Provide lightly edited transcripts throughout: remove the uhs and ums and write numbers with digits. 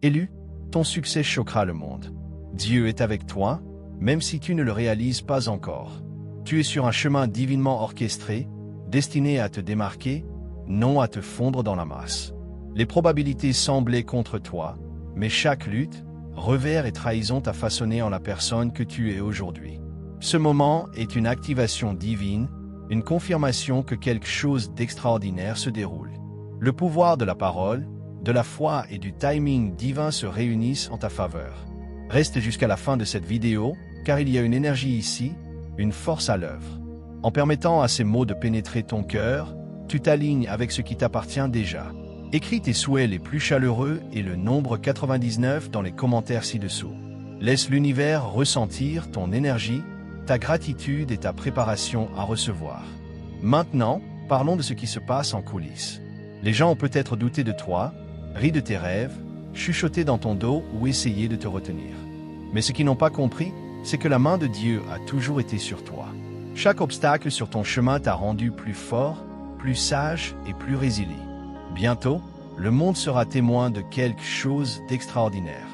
Élu, ton succès choquera le monde. Dieu est avec toi, même si tu ne le réalises pas encore. Tu es sur un chemin divinement orchestré, destiné à te démarquer, non à te fondre dans la masse. Les probabilités semblaient contre toi, mais chaque lutte, revers et trahison t'a façonné en la personne que tu es aujourd'hui. Ce moment est une activation divine, une confirmation que quelque chose d'extraordinaire se déroule. Le pouvoir de la parole, de la foi et du timing divin se réunissent en ta faveur. Reste jusqu'à la fin de cette vidéo, car il y a une énergie ici, une force à l'œuvre. En permettant à ces mots de pénétrer ton cœur, tu t'alignes avec ce qui t'appartient déjà. Écris tes souhaits les plus chaleureux et le nombre 99 dans les commentaires ci-dessous. Laisse l'univers ressentir ton énergie, ta gratitude et ta préparation à recevoir. Maintenant, parlons de ce qui se passe en coulisses. Les gens ont peut-être douté de toi, ri de tes rêves, chuchoté dans ton dos ou essayé de te retenir. Mais ce qu'ils n'ont pas compris, c'est que la main de Dieu a toujours été sur toi. Chaque obstacle sur ton chemin t'a rendu plus fort, plus sage et plus résilient. Bientôt, le monde sera témoin de quelque chose d'extraordinaire.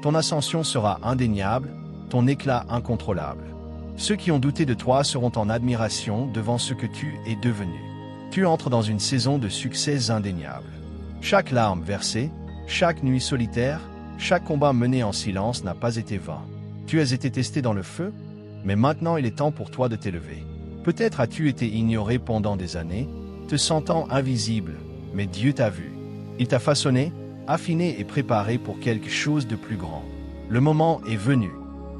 Ton ascension sera indéniable, ton éclat incontrôlable. Ceux qui ont douté de toi seront en admiration devant ce que tu es devenu. Tu entres dans une saison de succès indéniable. Chaque larme versée, chaque nuit solitaire, chaque combat mené en silence n'a pas été vain. Tu as été testé dans le feu, mais maintenant il est temps pour toi de t'élever. Peut-être as-tu été ignoré pendant des années, te sentant invisible, mais Dieu t'a vu. Il t'a façonné, affiné et préparé pour quelque chose de plus grand. Le moment est venu.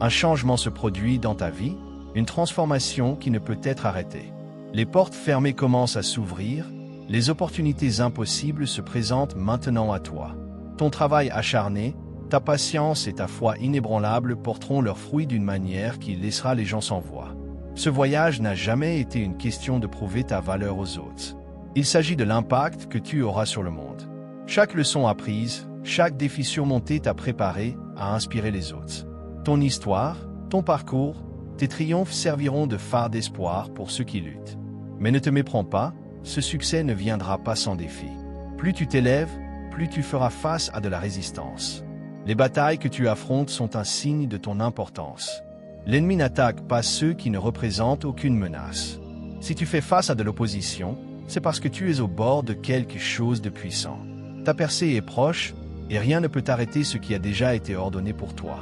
Un changement se produit dans ta vie, une transformation qui ne peut être arrêtée. Les portes fermées commencent à s'ouvrir, les opportunités impossibles se présentent maintenant à toi. Ton travail acharné, ta patience et ta foi inébranlable porteront leurs fruits d'une manière qui laissera les gens sans voix. Ce voyage n'a jamais été une question de prouver ta valeur aux autres. Il s'agit de l'impact que tu auras sur le monde. Chaque leçon apprise, chaque défi surmonté t'a préparé à inspirer les autres. Ton histoire, ton parcours, tes triomphes serviront de phare d'espoir pour ceux qui luttent. Mais ne te méprends pas, ce succès ne viendra pas sans défi. Plus tu t'élèves, plus tu feras face à de la résistance. Les batailles que tu affrontes sont un signe de ton importance. L'ennemi n'attaque pas ceux qui ne représentent aucune menace. Si tu fais face à de l'opposition, c'est parce que tu es au bord de quelque chose de puissant. Ta percée est proche, et rien ne peut arrêter ce qui a déjà été ordonné pour toi.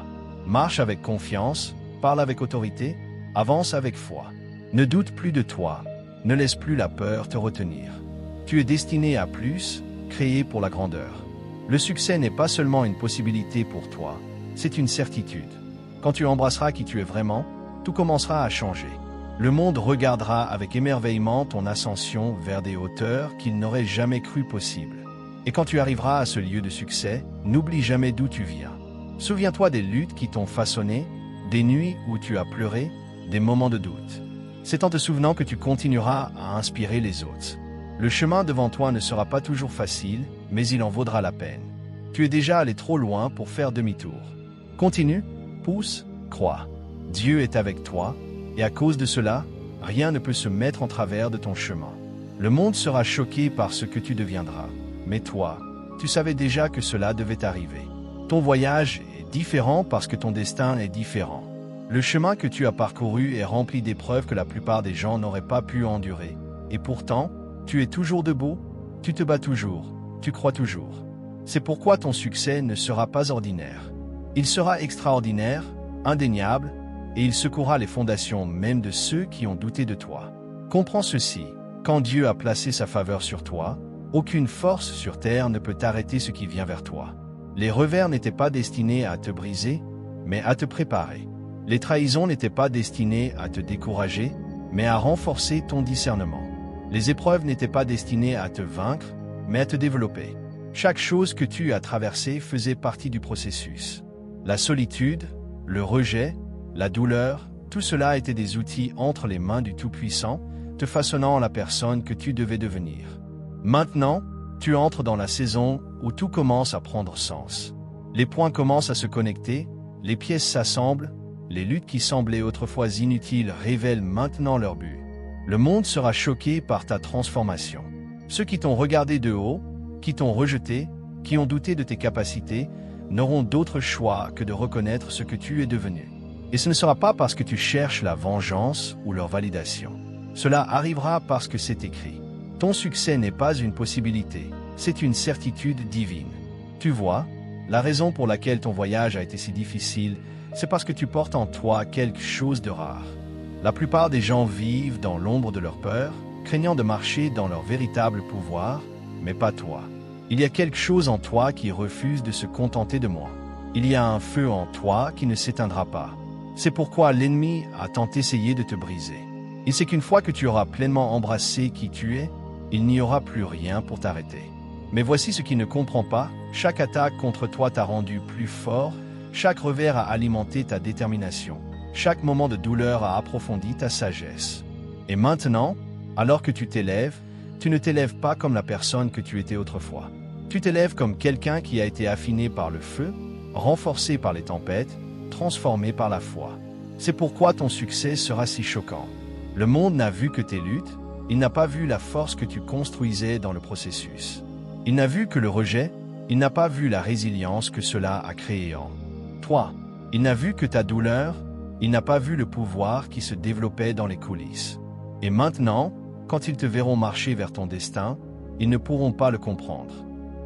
Marche avec confiance, parle avec autorité, avance avec foi. Ne doute plus de toi, ne laisse plus la peur te retenir. Tu es destiné à plus, créé pour la grandeur. Le succès n'est pas seulement une possibilité pour toi, c'est une certitude. Quand tu embrasseras qui tu es vraiment, tout commencera à changer. Le monde regardera avec émerveillement ton ascension vers des hauteurs qu'il n'aurait jamais cru possible. Et quand tu arriveras à ce lieu de succès, n'oublie jamais d'où tu viens. Souviens-toi des luttes qui t'ont façonné, des nuits où tu as pleuré, des moments de doute. C'est en te souvenant que tu continueras à inspirer les autres. Le chemin devant toi ne sera pas toujours facile, mais il en vaudra la peine. Tu es déjà allé trop loin pour faire demi-tour. Continue, pousse, crois. Dieu est avec toi, et à cause de cela, rien ne peut se mettre en travers de ton chemin. Le monde sera choqué par ce que tu deviendras. Mais toi, tu savais déjà que cela devait arriver. Ton voyage est différent parce que ton destin est différent. Le chemin que tu as parcouru est rempli d'épreuves que la plupart des gens n'auraient pas pu endurer. Et pourtant, tu es toujours debout, tu te bats toujours, tu crois toujours. C'est pourquoi ton succès ne sera pas ordinaire. Il sera extraordinaire, indéniable, et il secouera les fondations même de ceux qui ont douté de toi. Comprends ceci, quand Dieu a placé sa faveur sur toi, aucune force sur terre ne peut arrêter ce qui vient vers toi. Les revers n'étaient pas destinés à te briser, mais à te préparer. Les trahisons n'étaient pas destinées à te décourager, mais à renforcer ton discernement. Les épreuves n'étaient pas destinées à te vaincre, mais à te développer. Chaque chose que tu as traversée faisait partie du processus. La solitude, le rejet, la douleur, tout cela était des outils entre les mains du Tout-Puissant, te façonnant en la personne que tu devais devenir. Maintenant, tu entres dans la saison où tout commence à prendre sens. Les points commencent à se connecter, les pièces s'assemblent, les luttes qui semblaient autrefois inutiles révèlent maintenant leur but. Le monde sera choqué par ta transformation. Ceux qui t'ont regardé de haut, qui t'ont rejeté, qui ont douté de tes capacités, n'auront d'autre choix que de reconnaître ce que tu es devenu. Et ce ne sera pas parce que tu cherches la vengeance ou leur validation. Cela arrivera parce que c'est écrit. Ton succès n'est pas une possibilité, c'est une certitude divine. Tu vois, la raison pour laquelle ton voyage a été si difficile, c'est parce que tu portes en toi quelque chose de rare. La plupart des gens vivent dans l'ombre de leur peur, craignant de marcher dans leur véritable pouvoir, mais pas toi. Il y a quelque chose en toi qui refuse de se contenter de moi. Il y a un feu en toi qui ne s'éteindra pas. C'est pourquoi l'ennemi a tant essayé de te briser. Il sait qu'une fois que tu auras pleinement embrassé qui tu es, il n'y aura plus rien pour t'arrêter. Mais voici ce qu'il ne comprend pas, chaque attaque contre toi t'a rendu plus fort, chaque revers a alimenté ta détermination, chaque moment de douleur a approfondi ta sagesse. Et maintenant, alors que tu t'élèves, tu ne t'élèves pas comme la personne que tu étais autrefois. Tu t'élèves comme quelqu'un qui a été affiné par le feu, renforcé par les tempêtes, transformé par la foi. C'est pourquoi ton succès sera si choquant. Le monde n'a vu que tes luttes, il n'a pas vu la force que tu construisais dans le processus. Il n'a vu que le rejet, il n'a pas vu la résilience que cela a créé en toi. Il n'a vu que ta douleur, il n'a pas vu le pouvoir qui se développait dans les coulisses. Et maintenant, quand ils te verront marcher vers ton destin, ils ne pourront pas le comprendre.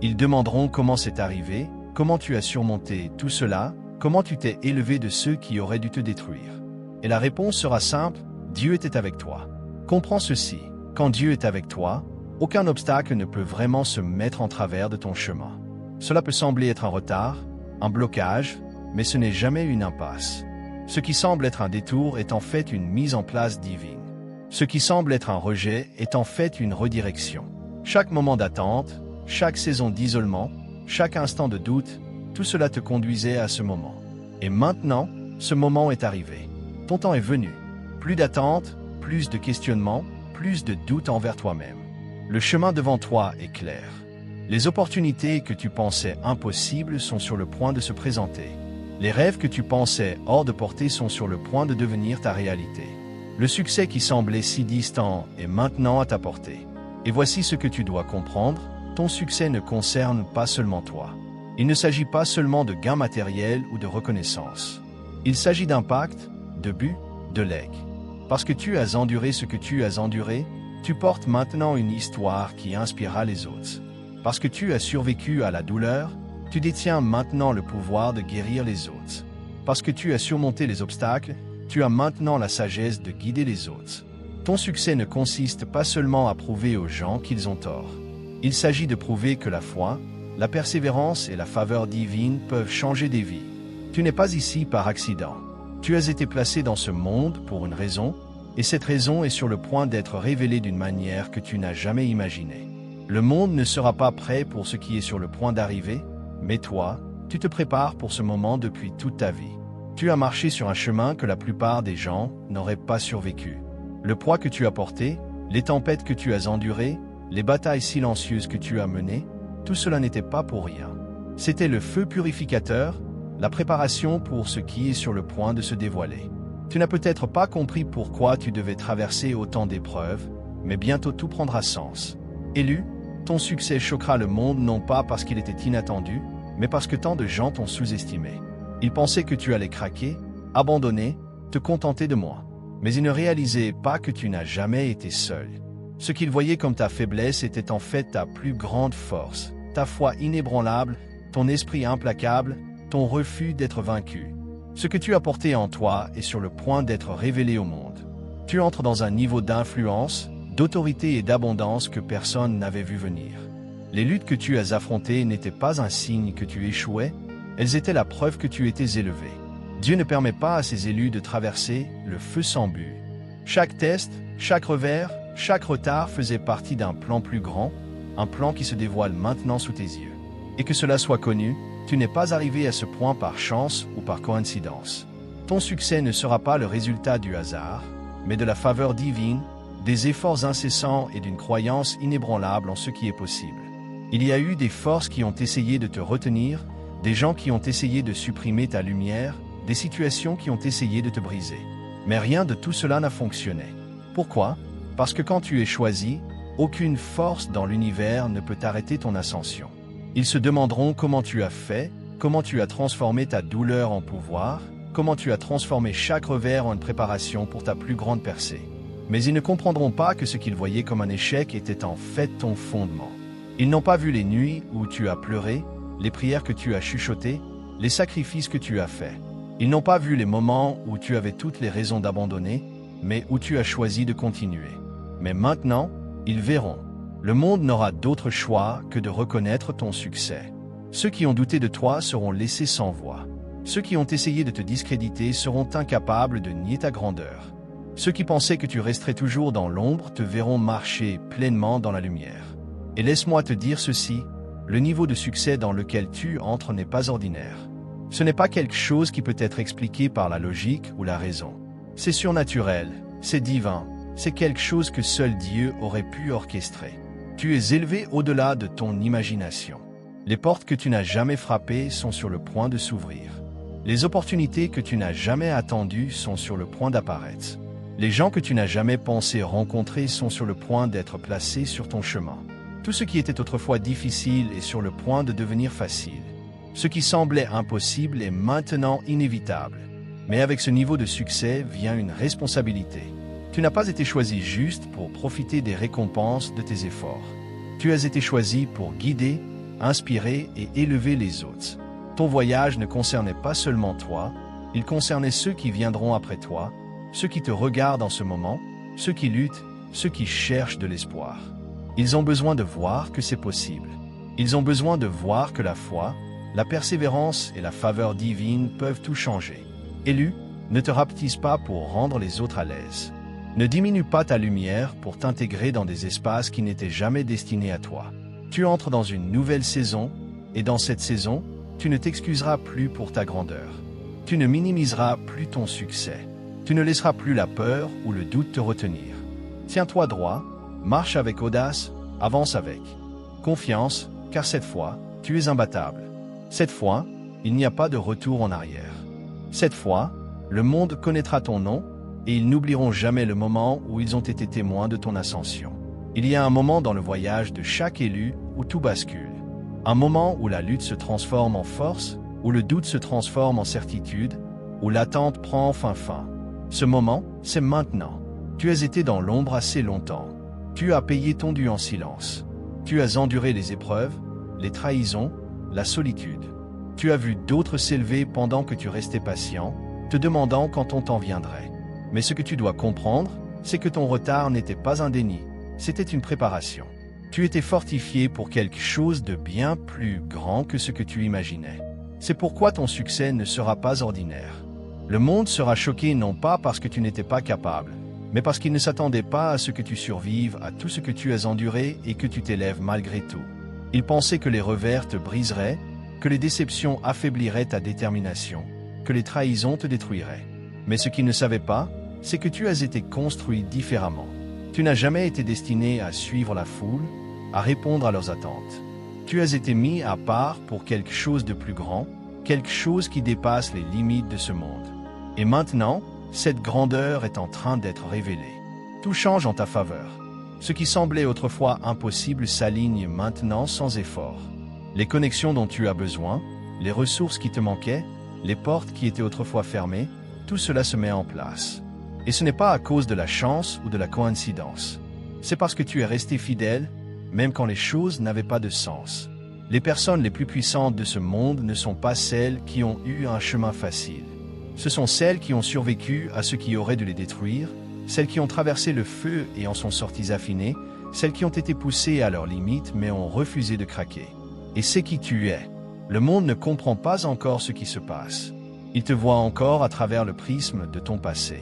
Ils demanderont comment c'est arrivé, comment tu as surmonté tout cela, comment tu t'es élevé de ceux qui auraient dû te détruire. Et la réponse sera simple, Dieu était avec toi. Comprends ceci, quand Dieu est avec toi, aucun obstacle ne peut vraiment se mettre en travers de ton chemin. Cela peut sembler être un retard, un blocage, mais ce n'est jamais une impasse. Ce qui semble être un détour est en fait une mise en place divine. Ce qui semble être un rejet est en fait une redirection. Chaque moment d'attente, chaque saison d'isolement, chaque instant de doute, tout cela te conduisait à ce moment. Et maintenant, ce moment est arrivé. Ton temps est venu. Plus d'attente, plus de questionnement, plus de doute envers toi-même. Le chemin devant toi est clair. Les opportunités que tu pensais impossibles sont sur le point de se présenter. Les rêves que tu pensais hors de portée sont sur le point de devenir ta réalité. Le succès qui semblait si distant est maintenant à ta portée. Et voici ce que tu dois comprendre, ton succès ne concerne pas seulement toi. Il ne s'agit pas seulement de gains matériels ou de reconnaissance. Il s'agit d'impact, de but, de legs. Parce que tu as enduré ce que tu as enduré, tu portes maintenant une histoire qui inspirera les autres. Parce que tu as survécu à la douleur, tu détiens maintenant le pouvoir de guérir les autres. Parce que tu as surmonté les obstacles, tu as maintenant la sagesse de guider les autres. Ton succès ne consiste pas seulement à prouver aux gens qu'ils ont tort. Il s'agit de prouver que la foi, la persévérance et la faveur divine peuvent changer des vies. Tu n'es pas ici par accident. Tu as été placé dans ce monde pour une raison, et cette raison est sur le point d'être révélée d'une manière que tu n'as jamais imaginée. Le monde ne sera pas prêt pour ce qui est sur le point d'arriver, mais toi, tu te prépares pour ce moment depuis toute ta vie. Tu as marché sur un chemin que la plupart des gens n'auraient pas survécu. Le poids que tu as porté, les tempêtes que tu as endurées, les batailles silencieuses que tu as menées, tout cela n'était pas pour rien. C'était le feu purificateur, la préparation pour ce qui est sur le point de se dévoiler. Tu n'as peut-être pas compris pourquoi tu devais traverser autant d'épreuves, mais bientôt tout prendra sens. Élu, ton succès choquera le monde non pas parce qu'il était inattendu, mais parce que tant de gens t'ont sous-estimé. Ils pensaient que tu allais craquer, abandonner, te contenter de moi. Mais ils ne réalisaient pas que tu n'as jamais été seul. Ce qu'ils voyaient comme ta faiblesse était en fait ta plus grande force, ta foi inébranlable, ton esprit implacable, ton refus d'être vaincu. Ce que tu as porté en toi est sur le point d'être révélé au monde. Tu entres dans un niveau d'influence, d'autorité et d'abondance que personne n'avait vu venir. Les luttes que tu as affrontées n'étaient pas un signe que tu échouais, elles étaient la preuve que tu étais élevé. Dieu ne permet pas à ses élus de traverser le feu sans but. Chaque test, chaque revers, chaque retard faisait partie d'un plan plus grand, un plan qui se dévoile maintenant sous tes yeux. Et que cela soit connu, tu n'es pas arrivé à ce point par chance ou par coïncidence. Ton succès ne sera pas le résultat du hasard, mais de la faveur divine, des efforts incessants et d'une croyance inébranlable en ce qui est possible. Il y a eu des forces qui ont essayé de te retenir, des gens qui ont essayé de supprimer ta lumière, des situations qui ont essayé de te briser. Mais rien de tout cela n'a fonctionné. Pourquoi? Parce que quand tu es choisi, aucune force dans l'univers ne peut arrêter ton ascension. Ils se demanderont comment tu as fait, comment tu as transformé ta douleur en pouvoir, comment tu as transformé chaque revers en une préparation pour ta plus grande percée. Mais ils ne comprendront pas que ce qu'ils voyaient comme un échec était en fait ton fondement. Ils n'ont pas vu les nuits où tu as pleuré, les prières que tu as chuchotées, les sacrifices que tu as faits. Ils n'ont pas vu les moments où tu avais toutes les raisons d'abandonner, mais où tu as choisi de continuer. Mais maintenant, ils verront. Le monde n'aura d'autre choix que de reconnaître ton succès. Ceux qui ont douté de toi seront laissés sans voix. Ceux qui ont essayé de te discréditer seront incapables de nier ta grandeur. Ceux qui pensaient que tu resterais toujours dans l'ombre te verront marcher pleinement dans la lumière. Et laisse-moi te dire ceci, le niveau de succès dans lequel tu entres n'est pas ordinaire. Ce n'est pas quelque chose qui peut être expliqué par la logique ou la raison. C'est surnaturel, c'est divin, c'est quelque chose que seul Dieu aurait pu orchestrer. Tu es élevé au-delà de ton imagination. Les portes que tu n'as jamais frappées sont sur le point de s'ouvrir. Les opportunités que tu n'as jamais attendues sont sur le point d'apparaître. Les gens que tu n'as jamais pensé rencontrer sont sur le point d'être placés sur ton chemin. Tout ce qui était autrefois difficile est sur le point de devenir facile. Ce qui semblait impossible est maintenant inévitable. Mais avec ce niveau de succès vient une responsabilité. Tu n'as pas été choisi juste pour profiter des récompenses de tes efforts. Tu as été choisi pour guider, inspirer et élever les autres. Ton voyage ne concernait pas seulement toi, il concernait ceux qui viendront après toi, ceux qui te regardent en ce moment, ceux qui luttent, ceux qui cherchent de l'espoir. Ils ont besoin de voir que c'est possible. Ils ont besoin de voir que la foi, la persévérance et la faveur divine peuvent tout changer. Élu, ne te rapetisse pas pour rendre les autres à l'aise. Ne diminue pas ta lumière pour t'intégrer dans des espaces qui n'étaient jamais destinés à toi. Tu entres dans une nouvelle saison, et dans cette saison, tu ne t'excuseras plus pour ta grandeur. Tu ne minimiseras plus ton succès. Tu ne laisseras plus la peur ou le doute te retenir. Tiens-toi droit, marche avec audace, avance avec confiance, car cette fois, tu es imbattable. Cette fois, il n'y a pas de retour en arrière. Cette fois, le monde connaîtra ton nom, et ils n'oublieront jamais le moment où ils ont été témoins de ton ascension. Il y a un moment dans le voyage de chaque élu où tout bascule. Un moment où la lutte se transforme en force, où le doute se transforme en certitude, où l'attente prend enfin fin. Ce moment, c'est maintenant. Tu as été dans l'ombre assez longtemps. Tu as payé ton dû en silence. Tu as enduré les épreuves, les trahisons, la solitude. Tu as vu d'autres s'élever pendant que tu restais patient, te demandant quand on t'en viendrait. Mais ce que tu dois comprendre, c'est que ton retard n'était pas un déni, c'était une préparation. Tu étais fortifié pour quelque chose de bien plus grand que ce que tu imaginais. C'est pourquoi ton succès ne sera pas ordinaire. Le monde sera choqué non pas parce que tu n'étais pas capable, mais parce qu'il ne s'attendait pas à ce que tu survives à tout ce que tu as enduré et que tu t'élèves malgré tout. Il pensait que les revers te briseraient, que les déceptions affaibliraient ta détermination, que les trahisons te détruiraient. Mais ce qu'il ne savait pas, c'est que tu as été construit différemment. Tu n'as jamais été destiné à suivre la foule, à répondre à leurs attentes. Tu as été mis à part pour quelque chose de plus grand, quelque chose qui dépasse les limites de ce monde. Et maintenant, cette grandeur est en train d'être révélée. Tout change en ta faveur. Ce qui semblait autrefois impossible s'aligne maintenant sans effort. Les connexions dont tu as besoin, les ressources qui te manquaient, les portes qui étaient autrefois fermées, tout cela se met en place. Et ce n'est pas à cause de la chance ou de la coïncidence. C'est parce que tu es resté fidèle, même quand les choses n'avaient pas de sens. Les personnes les plus puissantes de ce monde ne sont pas celles qui ont eu un chemin facile. Ce sont celles qui ont survécu à ce qui aurait dû les détruire, celles qui ont traversé le feu et en sont sorties affinées, celles qui ont été poussées à leurs limites mais ont refusé de craquer. Et c'est qui tu es. Le monde ne comprend pas encore ce qui se passe. Il te voit encore à travers le prisme de ton passé.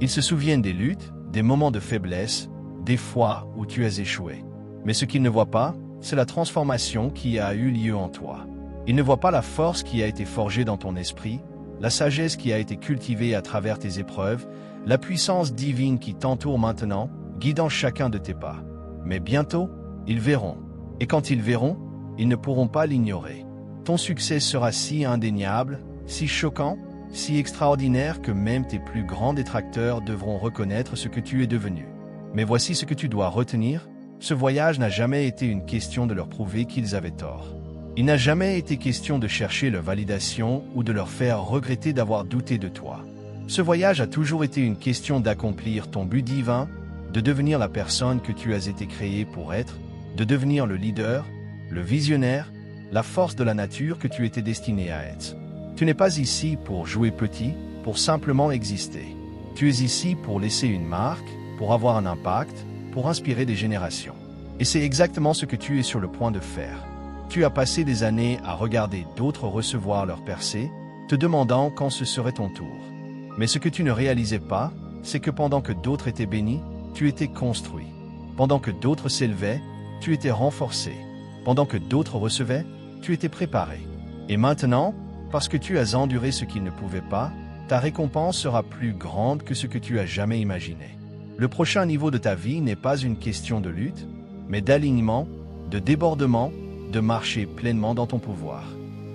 Ils se souviennent des luttes, des moments de faiblesse, des fois où tu as échoué. Mais ce qu'ils ne voient pas, c'est la transformation qui a eu lieu en toi. Ils ne voient pas la force qui a été forgée dans ton esprit, la sagesse qui a été cultivée à travers tes épreuves, la puissance divine qui t'entoure maintenant, guidant chacun de tes pas. Mais bientôt, ils verront. Et quand ils verront, ils ne pourront pas l'ignorer. Ton succès sera si indéniable, si choquant, si extraordinaire que même tes plus grands détracteurs devront reconnaître ce que tu es devenu. Mais voici ce que tu dois retenir, ce voyage n'a jamais été une question de leur prouver qu'ils avaient tort. Il n'a jamais été question de chercher leur validation ou de leur faire regretter d'avoir douté de toi. Ce voyage a toujours été une question d'accomplir ton but divin, de devenir la personne que tu as été créé pour être, de devenir le leader, le visionnaire, la force de la nature que tu étais destiné à être. Tu n'es pas ici pour jouer petit, pour simplement exister. Tu es ici pour laisser une marque, pour avoir un impact, pour inspirer des générations. Et c'est exactement ce que tu es sur le point de faire. Tu as passé des années à regarder d'autres recevoir leur percée, te demandant quand ce serait ton tour. Mais ce que tu ne réalisais pas, c'est que pendant que d'autres étaient bénis, tu étais construit. Pendant que d'autres s'élevaient, tu étais renforcé. Pendant que d'autres recevaient, tu étais préparé. Et maintenant, parce que tu as enduré ce qu'ils ne pouvaient pas, ta récompense sera plus grande que ce que tu as jamais imaginé. Le prochain niveau de ta vie n'est pas une question de lutte, mais d'alignement, de débordement, de marcher pleinement dans ton pouvoir.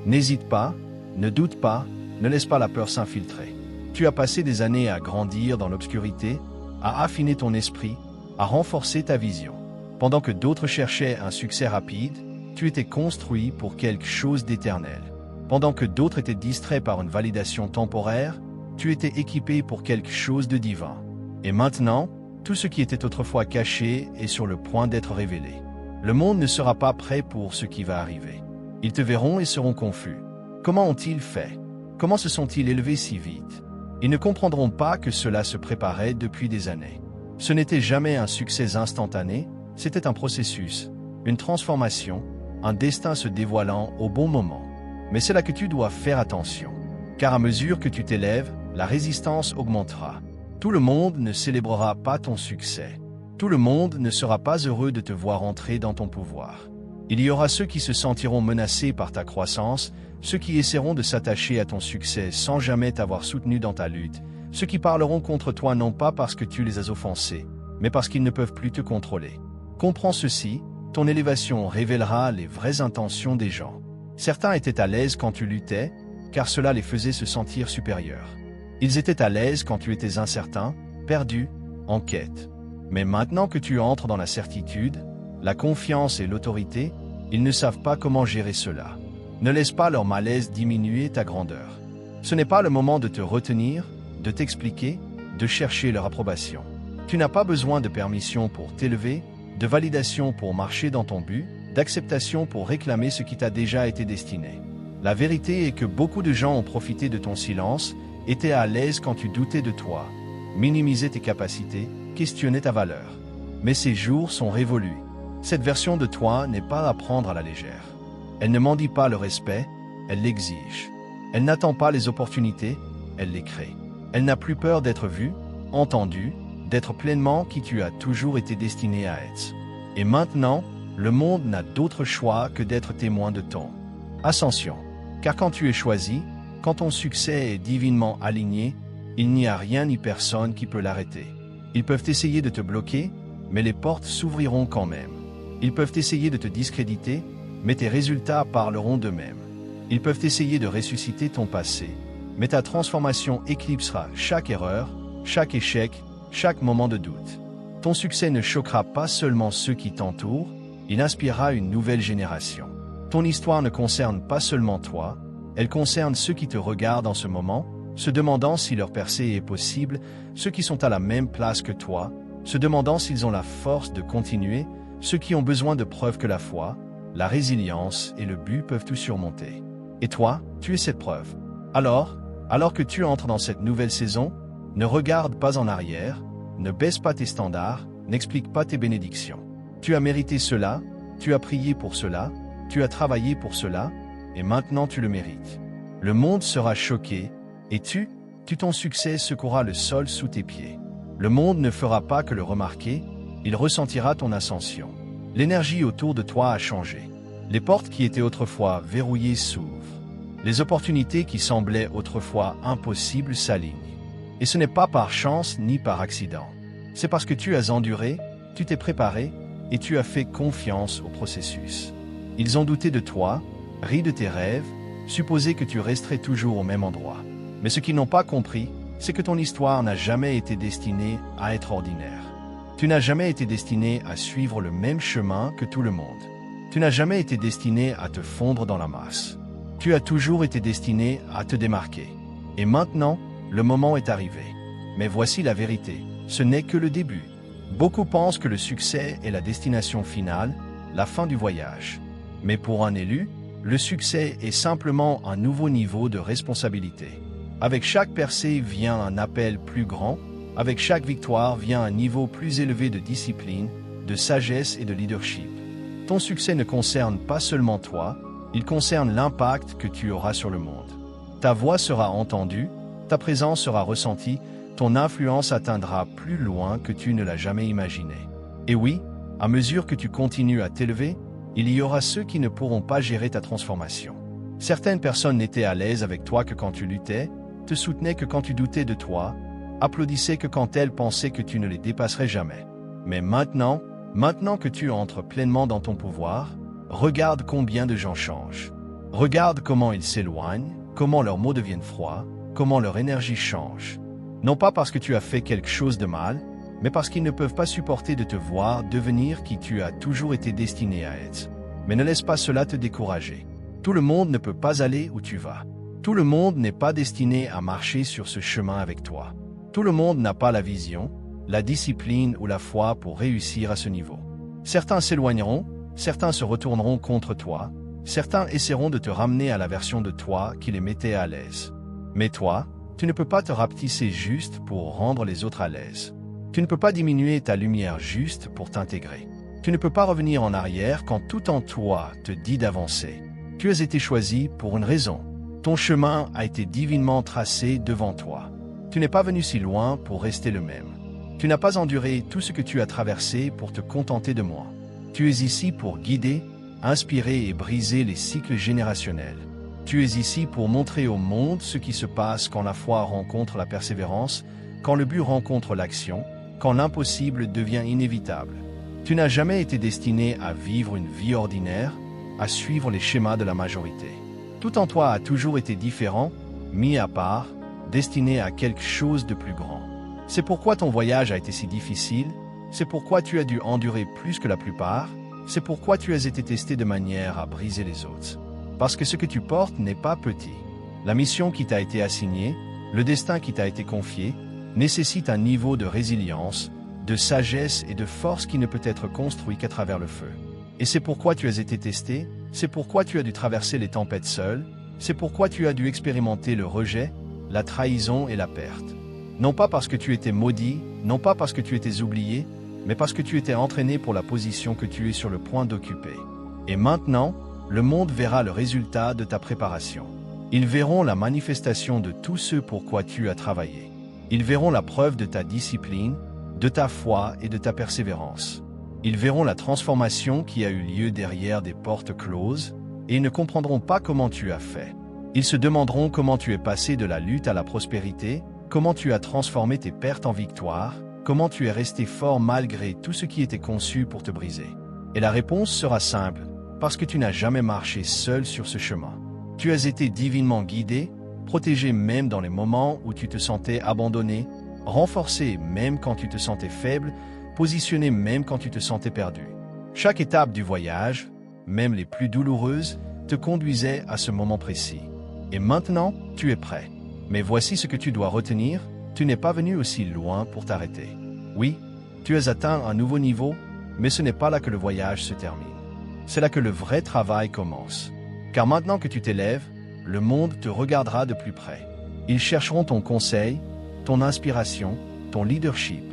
N'hésite pas, ne doute pas, ne laisse pas la peur s'infiltrer. Tu as passé des années à grandir dans l'obscurité, à affiner ton esprit, à renforcer ta vision. Pendant que d'autres cherchaient un succès rapide, tu étais construit pour quelque chose d'éternel. Pendant que d'autres étaient distraits par une validation temporaire, tu étais équipé pour quelque chose de divin. Et maintenant, tout ce qui était autrefois caché est sur le point d'être révélé. Le monde ne sera pas prêt pour ce qui va arriver. Ils te verront et seront confus. Comment ont-ils fait? Comment se sont-ils élevés si vite? Ils ne comprendront pas que cela se préparait depuis des années. Ce n'était jamais un succès instantané, c'était un processus, une transformation, un destin se dévoilant au bon moment. Mais c'est là que tu dois faire attention. Car à mesure que tu t'élèves, la résistance augmentera. Tout le monde ne célébrera pas ton succès. Tout le monde ne sera pas heureux de te voir entrer dans ton pouvoir. Il y aura ceux qui se sentiront menacés par ta croissance, ceux qui essaieront de s'attacher à ton succès sans jamais t'avoir soutenu dans ta lutte, ceux qui parleront contre toi non pas parce que tu les as offensés, mais parce qu'ils ne peuvent plus te contrôler. Comprends ceci, ton élévation révélera les vraies intentions des gens. Certains étaient à l'aise quand tu luttais, car cela les faisait se sentir supérieurs. Ils étaient à l'aise quand tu étais incertain, perdu, en quête. Mais maintenant que tu entres dans la certitude, la confiance et l'autorité, ils ne savent pas comment gérer cela. Ne laisse pas leur malaise diminuer ta grandeur. Ce n'est pas le moment de te retenir, de t'expliquer, de chercher leur approbation. Tu n'as pas besoin de permission pour t'élever, de validation pour marcher dans ton but, d'acceptation pour réclamer ce qui t'a déjà été destiné. La vérité est que beaucoup de gens ont profité de ton silence, étaient à l'aise quand tu doutais de toi, minimisaient tes capacités, questionnaient ta valeur. Mais ces jours sont révolus. Cette version de toi n'est pas à prendre à la légère. Elle ne mendie pas le respect, elle l'exige. Elle n'attend pas les opportunités, elle les crée. Elle n'a plus peur d'être vue, entendue, d'être pleinement qui tu as toujours été destiné à être. Et maintenant, le monde n'a d'autre choix que d'être témoin de ton ascension. Car quand tu es choisi, quand ton succès est divinement aligné, il n'y a rien ni personne qui peut l'arrêter. Ils peuvent essayer de te bloquer, mais les portes s'ouvriront quand même. Ils peuvent essayer de te discréditer, mais tes résultats parleront d'eux-mêmes. Ils peuvent essayer de ressusciter ton passé, mais ta transformation éclipsera chaque erreur, chaque échec, chaque moment de doute. Ton succès ne choquera pas seulement ceux qui t'entourent, il inspirera une nouvelle génération. Ton histoire ne concerne pas seulement toi, elle concerne ceux qui te regardent en ce moment, se demandant si leur percée est possible, ceux qui sont à la même place que toi, se demandant s'ils ont la force de continuer, ceux qui ont besoin de preuves que la foi, la résilience et le but peuvent tout surmonter. Et toi, tu es cette preuve. Alors que tu entres dans cette nouvelle saison, ne regarde pas en arrière, ne baisse pas tes standards, n'explique pas tes bénédictions. Tu as mérité cela, tu as prié pour cela, tu as travaillé pour cela, et maintenant tu le mérites. Le monde sera choqué, et ton succès secouera le sol sous tes pieds. Le monde ne fera pas que le remarquer, il ressentira ton ascension. L'énergie autour de toi a changé. Les portes qui étaient autrefois verrouillées s'ouvrent. Les opportunités qui semblaient autrefois impossibles s'alignent. Et ce n'est pas par chance ni par accident. C'est parce que tu as enduré, tu t'es préparé, et tu as fait confiance au processus. Ils ont douté de toi, ri de tes rêves, supposé que tu resterais toujours au même endroit. Mais ce qu'ils n'ont pas compris, c'est que ton histoire n'a jamais été destinée à être ordinaire. Tu n'as jamais été destiné à suivre le même chemin que tout le monde. Tu n'as jamais été destiné à te fondre dans la masse. Tu as toujours été destiné à te démarquer. Et maintenant, le moment est arrivé. Mais voici la vérité, ce n'est que le début. Beaucoup pensent que le succès est la destination finale, la fin du voyage. Mais pour un élu, le succès est simplement un nouveau niveau de responsabilité. Avec chaque percée vient un appel plus grand, avec chaque victoire vient un niveau plus élevé de discipline, de sagesse et de leadership. Ton succès ne concerne pas seulement toi, il concerne l'impact que tu auras sur le monde. Ta voix sera entendue, ta présence sera ressentie, ton influence atteindra plus loin que tu ne l'as jamais imaginé. Et oui, à mesure que tu continues à t'élever, il y aura ceux qui ne pourront pas gérer ta transformation. Certaines personnes n'étaient à l'aise avec toi que quand tu luttais, te soutenaient que quand tu doutais de toi, applaudissaient que quand elles pensaient que tu ne les dépasserais jamais. Mais maintenant que tu entres pleinement dans ton pouvoir, regarde combien de gens changent. Regarde comment ils s'éloignent, comment leurs mots deviennent froids, comment leur énergie change. Non pas parce que tu as fait quelque chose de mal, mais parce qu'ils ne peuvent pas supporter de te voir devenir qui tu as toujours été destiné à être. Mais ne laisse pas cela te décourager. Tout le monde ne peut pas aller où tu vas. Tout le monde n'est pas destiné à marcher sur ce chemin avec toi. Tout le monde n'a pas la vision, la discipline ou la foi pour réussir à ce niveau. Certains s'éloigneront, certains se retourneront contre toi, certains essaieront de te ramener à la version de toi qui les mettait à l'aise. Mais toi, tu ne peux pas te rapetisser juste pour rendre les autres à l'aise. Tu ne peux pas diminuer ta lumière juste pour t'intégrer. Tu ne peux pas revenir en arrière quand tout en toi te dit d'avancer. Tu as été choisi pour une raison. Ton chemin a été divinement tracé devant toi. Tu n'es pas venu si loin pour rester le même. Tu n'as pas enduré tout ce que tu as traversé pour te contenter de moi. Tu es ici pour guider, inspirer et briser les cycles générationnels. Tu es ici pour montrer au monde ce qui se passe quand la foi rencontre la persévérance, quand le but rencontre l'action, quand l'impossible devient inévitable. Tu n'as jamais été destiné à vivre une vie ordinaire, à suivre les schémas de la majorité. Tout en toi a toujours été différent, mis à part, destiné à quelque chose de plus grand. C'est pourquoi ton voyage a été si difficile, c'est pourquoi tu as dû endurer plus que la plupart, c'est pourquoi tu as été testé de manière à briser les autres. Parce que ce que tu portes n'est pas petit. La mission qui t'a été assignée, le destin qui t'a été confié, nécessite un niveau de résilience, de sagesse et de force qui ne peut être construit qu'à travers le feu. Et c'est pourquoi tu as été testé, c'est pourquoi tu as dû traverser les tempêtes seul, c'est pourquoi tu as dû expérimenter le rejet, la trahison et la perte. Non pas parce que tu étais maudit, non pas parce que tu étais oublié, mais parce que tu étais entraîné pour la position que tu es sur le point d'occuper. Et maintenant, le monde verra le résultat de ta préparation. Ils verront la manifestation de tout ce pour quoi tu as travaillé. Ils verront la preuve de ta discipline, de ta foi et de ta persévérance. Ils verront la transformation qui a eu lieu derrière des portes closes, et ils ne comprendront pas comment tu as fait. Ils se demanderont comment tu es passé de la lutte à la prospérité, comment tu as transformé tes pertes en victoire, comment tu es resté fort malgré tout ce qui était conçu pour te briser. Et la réponse sera simple, parce que tu n'as jamais marché seul sur ce chemin. Tu as été divinement guidé, protégé même dans les moments où tu te sentais abandonné, renforcé même quand tu te sentais faible, positionné même quand tu te sentais perdu. Chaque étape du voyage, même les plus douloureuses, te conduisait à ce moment précis. Et maintenant, tu es prêt. Mais voici ce que tu dois retenir, tu n'es pas venu aussi loin pour t'arrêter. Oui, tu as atteint un nouveau niveau, mais ce n'est pas là que le voyage se termine. C'est là que le vrai travail commence. Car maintenant que tu t'élèves, le monde te regardera de plus près. Ils chercheront ton conseil, ton inspiration, ton leadership.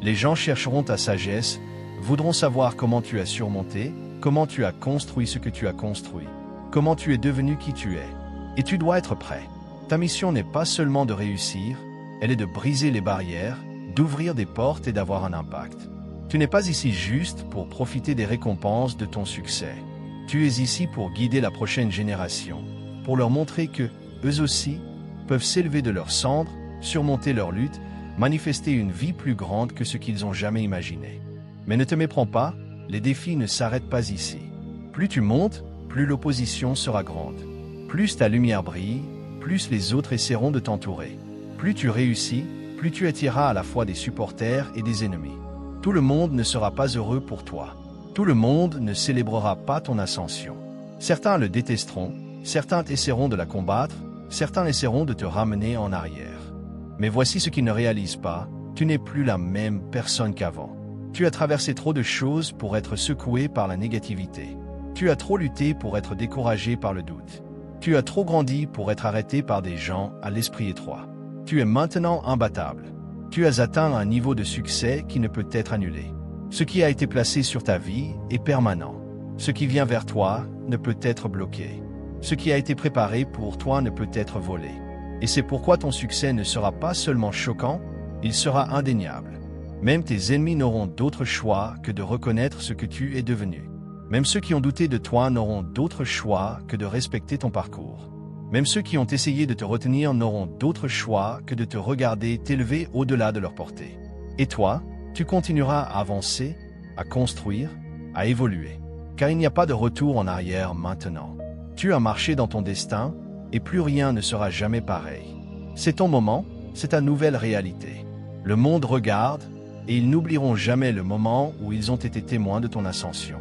Les gens chercheront ta sagesse, voudront savoir comment tu as surmonté, comment tu as construit ce que tu as construit, comment tu es devenu qui tu es. Et tu dois être prêt. Ta mission n'est pas seulement de réussir, elle est de briser les barrières, d'ouvrir des portes et d'avoir un impact. Tu n'es pas ici juste pour profiter des récompenses de ton succès. Tu es ici pour guider la prochaine génération, pour leur montrer que, eux aussi, peuvent s'élever de leurs cendres, surmonter leurs luttes, manifester une vie plus grande que ce qu'ils ont jamais imaginé. Mais ne te méprends pas, les défis ne s'arrêtent pas ici. Plus tu montes, plus l'opposition sera grande. Plus ta lumière brille, plus les autres essaieront de t'entourer. Plus tu réussis, plus tu attireras à la fois des supporters et des ennemis. Tout le monde ne sera pas heureux pour toi. Tout le monde ne célébrera pas ton ascension. Certains le détesteront, certains essaieront de la combattre, certains essaieront de te ramener en arrière. Mais voici ce qu'ils ne réalisent pas, tu n'es plus la même personne qu'avant. Tu as traversé trop de choses pour être secoué par la négativité. Tu as trop lutté pour être découragé par le doute. Tu as trop grandi pour être arrêté par des gens à l'esprit étroit. Tu es maintenant imbattable. Tu as atteint un niveau de succès qui ne peut être annulé. Ce qui a été placé sur ta vie est permanent. Ce qui vient vers toi ne peut être bloqué. Ce qui a été préparé pour toi ne peut être volé. Et c'est pourquoi ton succès ne sera pas seulement choquant, il sera indéniable. Même tes ennemis n'auront d'autre choix que de reconnaître ce que tu es devenu. Même ceux qui ont douté de toi n'auront d'autre choix que de respecter ton parcours. Même ceux qui ont essayé de te retenir n'auront d'autre choix que de te regarder t'élever au-delà de leur portée. Et toi, tu continueras à avancer, à construire, à évoluer. Car il n'y a pas de retour en arrière maintenant. Tu as marché dans ton destin, et plus rien ne sera jamais pareil. C'est ton moment, c'est ta nouvelle réalité. Le monde regarde, et ils n'oublieront jamais le moment où ils ont été témoins de ton ascension.